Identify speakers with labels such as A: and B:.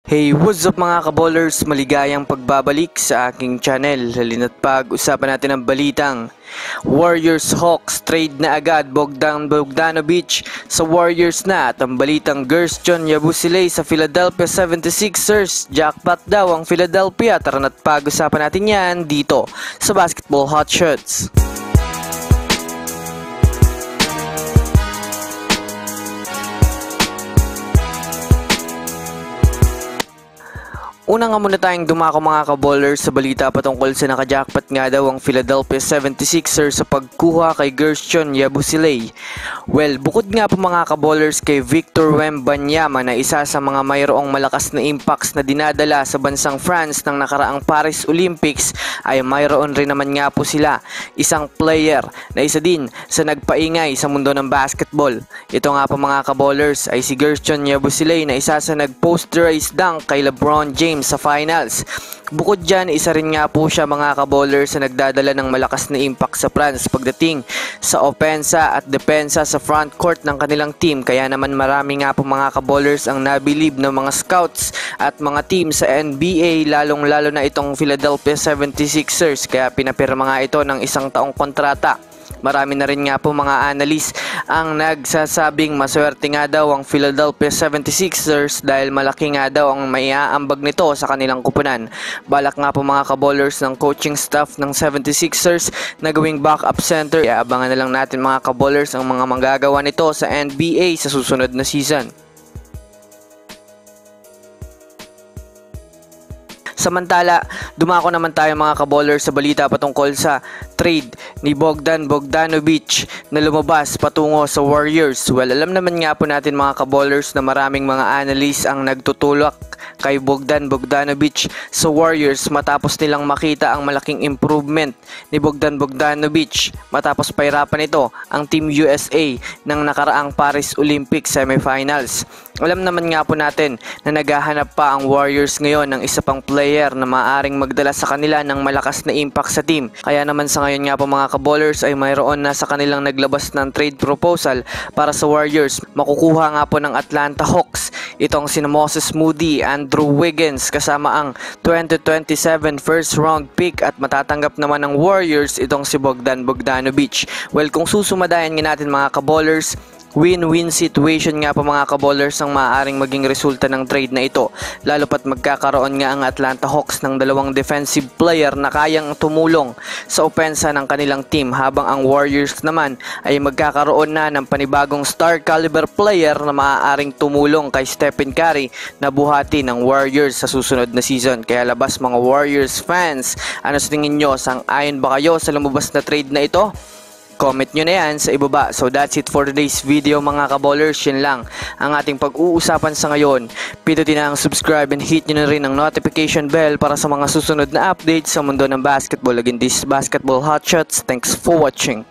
A: Hey, what's up mga kaballers? Maligayang pagbabalik sa aking channel. Halina't pag-usapan natin ang balitang Warriors Hawks trade na agad Bogdan Bogdanovic sa Warriors na, at ang balitang Gershon Yabusele sa Philadelphia 76ers. Jackpot daw ang Philadelphia. Tara na't pag-usapan natin yan dito sa Basketball Hot Shots. Una nga muna tayong dumako mga kaballers sa balita patungkol sa nakajackpot nga daw ang Philadelphia 76ers sa pagkuha kay Gershon Yabusele. Well, bukod nga po mga kaballers kay Victor Wembanyama na isa sa mga mayroong malakas na impacts na dinadala sa bansang France ng nakaraang Paris Olympics, ay mayroon rin naman nga po sila isang player na isa din sa nagpaingay sa mundo ng basketball. Ito nga po mga kaballers ay si Gershon Yabusele na isa sa nag-posterize dunk kay LeBron James sa finals. Bukod dyan, isa rin nga po siya mga kaballers sa nagdadala ng malakas na impact sa France pagdating sa opensa at depensa sa front court ng kanilang team. Kaya naman marami nga po mga kaballers ang nabilib ng mga scouts at mga team sa NBA, lalong lalo na itong Philadelphia 76ers, kaya pinapirma nga ito ng isang taong kontrata. Marami na rin nga po mga analyst ang nagsasabing maswerte nga daw ang Philadelphia 76ers dahil malaki nga daw ang maiaambag nito sa kanilang kupunan. Balak nga po mga kaballers ng coaching staff ng 76ers na gawing backup center. Abangan na lang natin mga kaballers ang mga magagawa nito sa NBA sa susunod na season. Samantala, dumako naman tayo mga kaballers sa balita patungkol sa trade ni Bogdan Bogdanovic na lumabas patungo sa Warriors. Well, alam naman nga po natin mga kaballers na maraming mga analysts ang nagtutulak kay Bogdan Bogdanovic sa Warriors matapos nilang makita ang malaking improvement ni Bogdan Bogdanovic matapos pahirapan ito ang Team USA ng nakaraang Paris Olympics semifinals. Alam naman nga po natin na naghahanap pa ang Warriors ngayon ng isa pang player na maaaring magdala sa kanila ng malakas na impact sa team. Kaya naman sa ngayon nga po mga kaballers ay mayroon na sa kanilang naglabas ng trade proposal para sa Warriors. Makukuha nga po ng Atlanta Hawks itong sina Moses Moody, Andrew Wiggins kasama ang 2027 first round pick, at matatanggap naman ng Warriors itong si Bogdan Bogdanovic. Well, kung susumadayan nga natin mga kaballers, win-win situation nga po mga kaballers ang maaaring maging resulta ng trade na ito, lalo pat magkakaroon nga ang Atlanta Hawks ng dalawang defensive player na kayang tumulong sa opensa ng kanilang team, habang ang Warriors naman ay magkakaroon na ng panibagong star caliber player na maaaring tumulong kay Stephen Curry na buhati ng Warriors sa susunod na season. Kaya labas mga Warriors fans, ano sa tingin nyo? Sang-ayon ba kayo sa lumabas na trade na ito? Comment nyo na yan sa ibaba. So that's it for today's video mga kaballers. Yan lang ang ating pag-uusapan sa ngayon. Pindutin na ang subscribe and hit nyo na rin ang notification bell para sa mga susunod na updates sa mundo ng basketball. Again, this is Basketball Hot Shots. Thanks for watching.